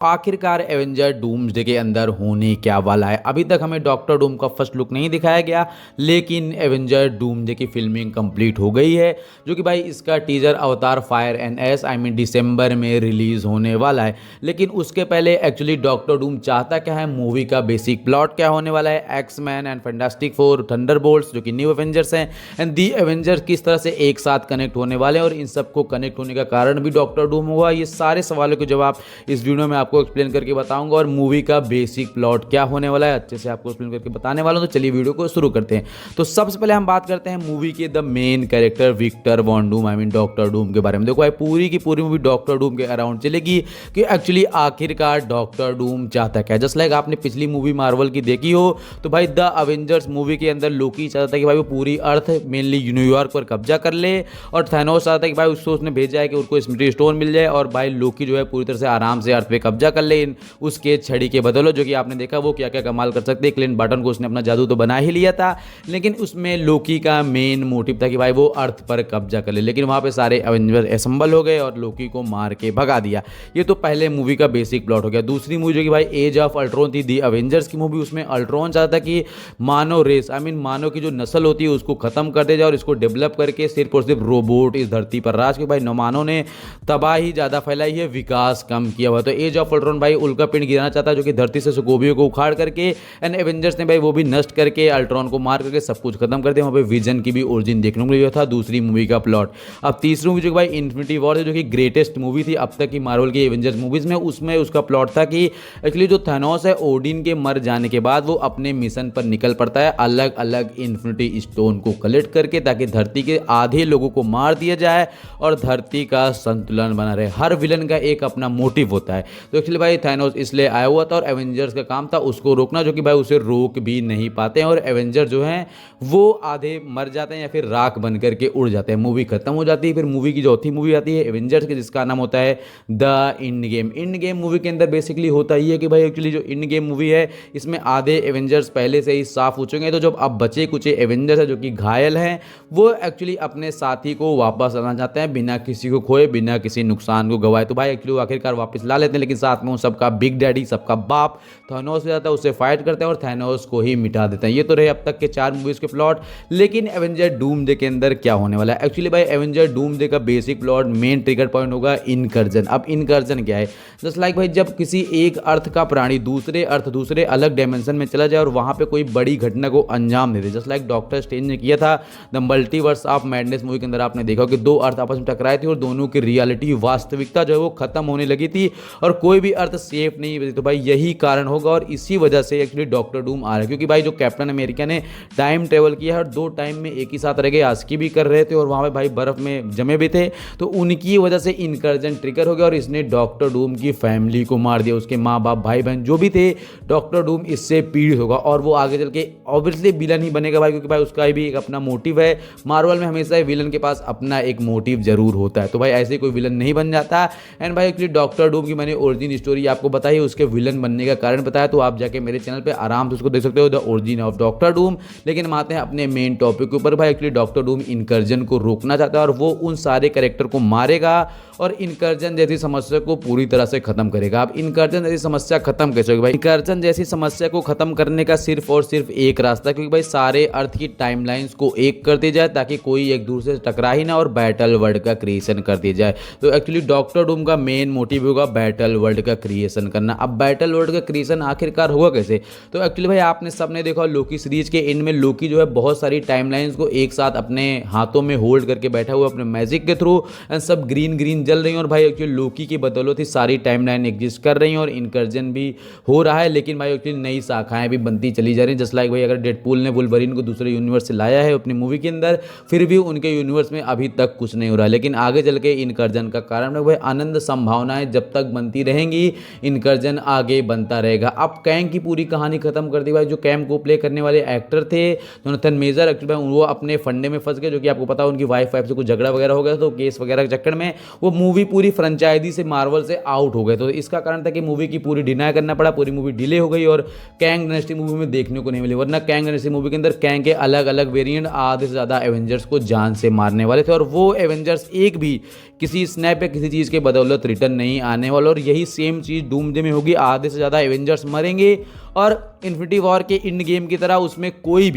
आखिरकार Avenger doomsday के अंदर होने क्या वाला है। अभी तक हमें डॉक्टर डूम का फर्स्ट लुक नहीं दिखाया गया, लेकिन एवेंजर डूम्सडे की फिल्मिंग कंप्लीट हो गई है, जो कि भाई इसका टीजर अवतार फायर एंड एस दिसंबर में रिलीज होने वाला है। लेकिन उसके पहले एक्चुअली डॉक्टर डूम चाहता क्या है, मूवी का बेसिक प्लॉट क्या होने वाला है, X Men and fantastic four, Thunderbolts जो कि न्यू एवेंजर्स हैं, एंड दी एवेंजर्स किस तरह से एक साथ कनेक्ट होने वाले हैं और इन सबको कनेक्ट होने का कारण भी डॉक्टर डूम हुआ। ये सारे सवालों के जवाब इस वीडियो में आपको एक्सप्लेन करके बताऊंगा और मूवी का बेसिक प्लॉट क्या होने वाला है अच्छे से आपको एक्सप्लेन करके बताने वाला हूं। तो चलिए वीडियो को शुरू करते हैं। तो सबसे पहले हम बात करते हैं मूवी के the main character Victor Von Doom doctor Doom के बारे में। देखो भाई पूरी की पूरी मूवी डॉक्टर डूम के अराउंड चलेगी कि एक्चुअली आखिरकार डॉक्टर डूम चाहता क्या है। जस्ट लाइक आपने पिछली मूवी मार्वल की देखी हो तो भाई द अवेंजर्स मूवी के अंदर लोकी चाहता था कि भाई वो पूरी अर्थ मेनली न्यूयॉर्क पर कब्जा कर ले, और थैनोस चाहता था कि भाई उसको उसने भेजा है कि उनको स्मृति स्टोन मिल जाए और भाई लोकी जो है पूरी तरह से आराम से अर्थ पे कब्जा कर ले उसके छड़ी के बदलो। जो कि आपने देखा वो क्या क्या कमाल कर सकते हैं। क्लिंट बर्टन को उसने अपना जादू तो बना ही लिया था, लेकिन उसमें लोकी का मेन मोटिव था कि भाई वो अर्थ पर कब्जा कर ले, लेकिन वहां पे सारे एवेंजर्स असेंबल हो गए और लोकी को मार के भगा दिया। ये तो पहले मूवी का बेसिक प्लॉट हो गया। दूसरी मूवी जो कि भाई एज ऑफ अल्ट्रॉन थी, दी अवेंजर्स की मूवी, उसमें अल्ट्रॉन चाहता कि मानव रेस मानव की जो नस्ल होती है उसको खत्म कर दे जाए और इसको डेवलप करके सिर्फ और सिर्फ रोबोट इस धरती पर राज के। भाई मानव ने तबाही ज्यादा फैलाई है, विकास कम किया हुआ। तो एज ऑफ अल्ट्रॉन भाई उल्का पिंड गिराना चाहता है जो कि धरती से सोकोवियो को उखाड़ करके, एंड एवेंजर्स ने भाई वो भी नष्ट करके अल्ट्रॉन को मार करके सब कुछ खत्म कर दिया। वहाँ पे विजन की भी ओरिजिन देखने को मिला था दूसरी मूवी का प्लॉट। अब तीसरी मूवी जो भाई इन्फिनिटी वॉर है, जो कि ग्रेटेस्ट मूवी थी अब तक की मार्वल की एवेंजर्स मूवीज में, उसमें उसका प्लॉट था कि एक्चुअली जो थैनोस है ओडिन के मर जाने के बाद वो अपने मिशन पर निकल पड़ता है अलग अलग इन्फिनिटी स्टोन को कलेक्ट करके, ताकि धरती के आधे लोगों को मार दिया जाए और धरती का संतुलन बना रहे। हर विलन का एक अपना मोटिव होता है। तो एक्चुअली भाई थैनोस इसलिए आया हुआ था और एवेंजर्स का काम था उसको रोकना, जो कि भाई उसे रोक भी नहीं पाते हैं और एवेंजर जो हैं वो आधे मर जाते हैं या फिर राख बन करके उड़ जाते हैं। मूवी खत्म हो जाती है। फिर मूवी की चौथी मूवी आती है एवेंजर्स की, जिसका नाम होता है the end game. End game movie के अंदर बेसिकली होता ही है कि भाई एक्चुअली जो इंड गेम मूवी है इसमें आधे एवेंजर्स पहले से ही साफ हो चुके हैं। तो जब अब बचे कुछ एवेंजर्स है जो कि घायल हैं, वो एक्चुअली अपने साथी को वापस लाना चाहते हैं बिना किसी को खोए, बिना किसी नुकसान को गवाए। तो भाई एक्चुअली आखिरकार वापस ला लेते हैं, लेकिन साथ में उन सबका बिग डैडी, सबका बाप थैनोस हो जाता है, उससे फाइट करते हैं और थैनोस को ही मिटा देते हैं। ये तो रहे अब तक के 4 मूवीज के प्लॉट। लेकिन एवेंजर डूम्सडे के अंदर क्या होने वाला है। एक्चुअली भाई एवेंजर डूम्सडे का basic plot main trigger point होगा इनकर्जन। अब इनकर्जन क्या है, जस्ट लाइक भाई जब किसी एक अर्थ का प्राणी दूसरे अर्थ, दूसरे अलग डायमेंशन में चला जाए और वहां पे कोई बड़ी घटना को अंजाम दे दे, जस्ट लाइक डॉक्टर स्ट्रेंज ने किया था the multiverse of madness movie के अंदर। आपने देखा कि 2 अर्थ आपस में टकराए थे और दोनों की रियलिटी, वास्तविकता जो है वो खत्म होने लगी थी और कोई भी अर्थ सेफ नहीं बची। तो भाई यही कारण होगा और इसी वजह से एक्चुअली डॉक्टर डूम आ रहा है, क्योंकि भाई जो कैप्टन अमेरिका ने टाइम ट्रेवल किया है और 2 टाइम में एक ही साथ रह गए, आस्की भी कर रहे थे और वहां पे भाई बर्फ में जमे भी थे, तो उनकी वजह से इनकर्जन ट्रिगर हो गया और इसने डॉक्टर डूम की फैमिली को मार दिया। उसके माँ बाप, भाई बहन जो भी थे, डॉक्टर डूम इससे पीड़ित होगा और वो आगे चल के ऑब्वियसली विलन ही बनेगा भाई, क्योंकि भाई उसका भी एक अपना मोटिव है। मार्वल में हमेशा विलन के पास अपना एक मोटिव जरूर होता है, तो भाई ऐसे कोई विलन नहीं बन जाता। एंड भाई एक्चुअली डॉक्टर डूम की मैंने ओरिजिन स्टोरी आपको बताई, उसके विलन बनने का कारण बताया, तो आप जाके मेरे चैनल पे आराम से उसको देख सकते हो, the origin of doctor Doom. लेकिन हम आते हैं अपने मेन टॉपिक के ऊपर। भाई एक्चुअली डॉक्टर डूम इनकर्जन को रोकना चाहता है और वो उन सारे कैरेक्टर को मारेगा और इनकर्जन जैसी समस्या को पूरी तरह से खत्म करेगा। अब इनकर्जन जैसी समस्या खत्म कैसे होगी भाई? इनकर्जन जैसी समस्या को खत्म करने का सिर्फ और सिर्फ एक रास्ता, क्योंकि भाई सारे अर्थ की टाइमलाइंस को एक कर दी जाए ताकि कोई एक दूसरे से टकरा ही ना और बैटल वर्ल्ड का क्रिएशन कर दी जाए। तो एक्चुअली डॉक्टर डूम का मेन मोटिव होगा बैटल वर्ल्ड का क्रिएशन करना। अब बैटल वर्ल्ड का क्रिएशन आखिरकार होगा कैसे? तो एक्चुअली भाई आपने सबने देखा लोकी सीरीज के एंड में लोकी जो है बहुत सारी टाइमलाइंस को एक साथ अपने हाथों में होल्ड करके बैठा हुआ अपने मैजिक के थ्रू, एंड सब ग्रीन ग्रीन जल रही हैं और भाई एक्चुअली लोकी की बदौलत ही सारी टाइमलाइन एग्जिस्ट कर रही हैं और इनकर्जन भी हो रहा है। लेकिन भाई एक्चुअली नई शाखाएं भी बनती चली जा रही हैं। जस्ट लाइक भाई अगर डेडपूल ने वुल्वरीन को दूसरे यूनिवर्स से लाया है अपनी मूवी के अंदर, फिर भी उनके यूनिवर्स में अभी तक कुछ नहीं हो रहा है। लेकिन आगे चल के इनकर्जन का कारण है भाई आनंद संभावनाएं जब तक बनती रहेंगी, इनकर्जन आगे बनता रहेगा। अब कैंग की पूरी कहानी खत्म कर दी भाई। जो कैंग को प्ले करने वाले एक्टर थे जोनाथन मेजर, एक्चुअली वो अपने फंडे में फंस गए, जो कि आपको पता है उनकी वाइफ से कुछ झगड़ा वगैरह हो गया, तो केस वगैरह के चक्कर में वो मूवी पूरी फ्रेंचाइजी से मार्वल से आउट हो गए। तो इसका कारण था कि मूवी की पूरी डिनाई करना पड़ा, पूरी मूवी डिले हो गई और कैंग डायनेस्टी मूवी में देखने को नहीं मिली। वरना कैंग डायनेस्टी मूवी के अंदर कैंग के अलग अलग वेरिएंट आधे से ज़्यादा एवेंजर्स को जान से मारने वाले थे और वो एवेंजर्स एक भी किसी स्नैप या किसी चीज़ के बदौलत रिटर्न नहीं आने वाला। और यही सेम चीज़ डूम्सडे में होगी, आधे से ज़्यादा एवेंजर्स मरेंगे और इन्फिनिटी वॉर के इंड गेम की तरह उसमें कोई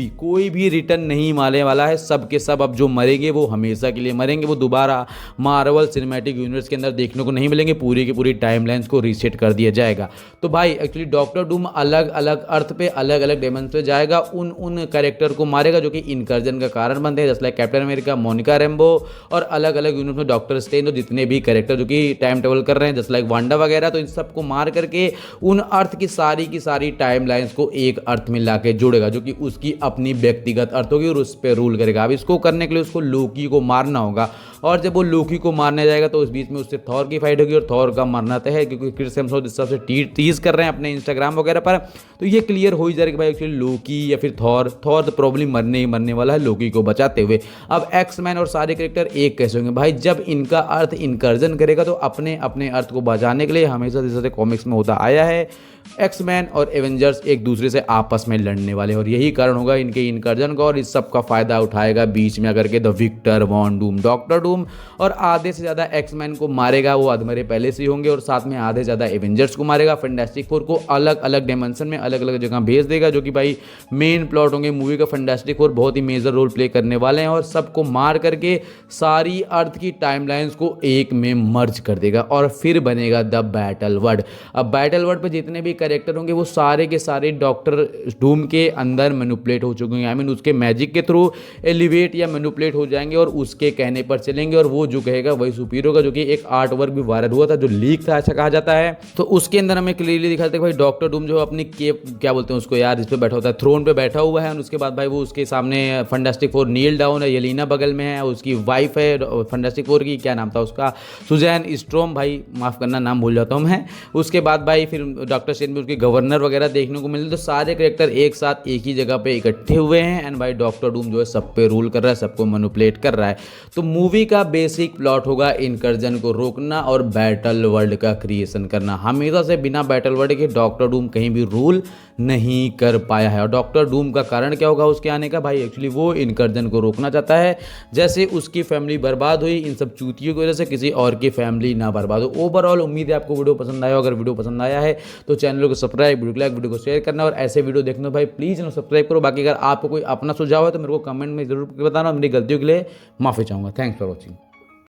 भी रिटर्न नहीं मारने वाला है। सब के सब अब जो मरेंगे वो हमेशा के लिए मरेंगे, वो दोबारा मार्वल सिनेमैटिक यूनिवर्स के अंदर देखने को नहीं मिलेंगे, पूरी की पूरी टाइमलाइंस को रीसेट कर दिया जाएगा। तो भाई एक्चुअली डॉक्टर डूम अलग अलग अर्थ पे अलग अलग डायमेंशन पे जाएगा, उन कैरेक्टर को मारेगा जो कि इनकर्जन का कारण बनते हैं, जैसे like Captain America, Monica Rambo और अलग अलग यूनिवर्स में डॉक्टर स्ट्रेंज और जितने भी कैरेक्टर जो कि टाइम ट्रेवल कर रहे हैं जैसे लाइक वांडा वगैरह, तो इन सबको मार करके उन अर्थ की सारी टाइमलाइंस को एक अर्थ में लाके जोड़ेगा जो कि उसकी अपनी व्यक्तिगत अर्थ होगी और उस पर रूल करेगा। अब इसको करने के लिए उसको लोकी को मारना होगा और जब वो लोकी को मारने जाएगा तो उस बीच में उससे थॉर की फाइट होगी और थॉर का मरना तय है, क्योंकि क्रिस हेम्सवर्थ इस सबसे टीज कर रहे हैं अपने इंस्टाग्राम वगैरह पर, तो ये क्लियर हो ही जाएगा कि भाई एक्चुअली लोकी या फिर थॉर तो प्रॉब्लम मरने ही मरने वाला है लोकी को बचाते हुए। अब एक्समैन और सारे कैरेक्टर एक कैसे होंगे भाई, जब इनका अर्थ इनकर्जन करेगा तो अपने अपने अर्थ को बचाने के लिए हमेशा जैसे कॉमिक्स में होता आया है, एक्समैन और एवेंजर्स एक दूसरे से आपस में लड़ने वाले, और यही कारण होगा इनके इनकर्जन का, और इस सब का फायदा उठाएगा बीच में आकर के the Victor Von Doom doctor Doom, और आधे से ज़्यादा एक्समैन को मारेगा, वो अधमरे पहले से ही होंगे, और साथ में आधे से ज़्यादा एवेंजर्स को मारेगा। फैंटास्टिक फोर को अलग अलग डायमेंशन में अलग अलग जगह भेज देगा जो कि भाई मेन प्लॉट होंगे मूवी का। फैंटास्टिक फोर बहुत ही मेजर रोल प्ले करने वाले हैं और सबको मार करके सारी अर्थ की टाइमलाइंस को एक में मर्ज कर देगा और फिर बनेगा द बैटल वर्ल्ड। अब बैटल वर्ल्ड पे जितने भी कैरेक्टर होंगे वो सारे के सारे डॉक्टर डूम के अंदर मैनिपुलेट हो चुके हैं, आई मीन उसके मैजिक के थ्रू एलिवेट या मैनिपुलेट हो जाएंगे और उसके कहने पर चलेंगे, और वो जो कहेगा वही सुपीरियर होगा, जो कि एक आर्ट वर्क भी वायरल हुआ था जो लीक था ऐसा कहा जाता है। तो उसके अंदर हमें क्लियरली दिखाते हैं भाई डॉक्टर डूम जो अपनी केप क्या बोलते हैं उसको यार, जिस पे बैठा होता है थ्रोन पे बैठा हुआ है, और उसके बाद भाई वो उसके सामने फैंटास्टिक फोर नील डाउन है, येलेना बगल में है, उसकी वाइफ है फैंटास्टिक फोर की, क्या नाम था उसका, सुजैन स्ट्रोम, भाई माफ करना नाम भूल जाता हूँ मैं। उसके बाद भाई फिर डॉक्टर स्ट्रेंज में उसके गवर्नर वगैरह देखने को मिले, तो सारे कैरेक्टर एक साथ एक ही जगह पे इकट्ठे हुए हैं, एंड भाई डॉक्टर डूम जो है सब पे रूल कर रहा है, सबको मैनिपुलेट कर रहा है। तो मूवी का बेसिक प्लॉट होगा इनकर्जन को रोकना और बैटल वर्ल्ड का क्रिएशन करना। हमेशा से बिना बैटल वर्ल्ड के डॉक्टर डूम कहीं भी रूल नहीं कर पाया है, और डॉक्टर डूम का कारण क्या होगा उसके आने का भाई, एक्चुअली वो इनकर्जन को रोकना चाहता है। जैसे उसकी फैमिली बर्बाद हुई इन सब चूतियों की वजह से, किसी और की फैमिली ना बर्बाद हो। ओवरऑल उम्मीद है आपको वीडियो पसंद आया, अगर वीडियो पसंद आया है तो चैनल को सब्सक्राइब, वीडियो को लाइक, वीडियो को शेयर करना, और ऐसे वीडियो देखना भाई प्लीज़ चैनल सब्सक्राइब करो। बाकी अगर आपको कोई अपना सुझाव है तो मेरे को कमेंट में जरूर बताना, मेरी गलतियों के लिए माफ़ी चाहूँगा। Thanks for watching.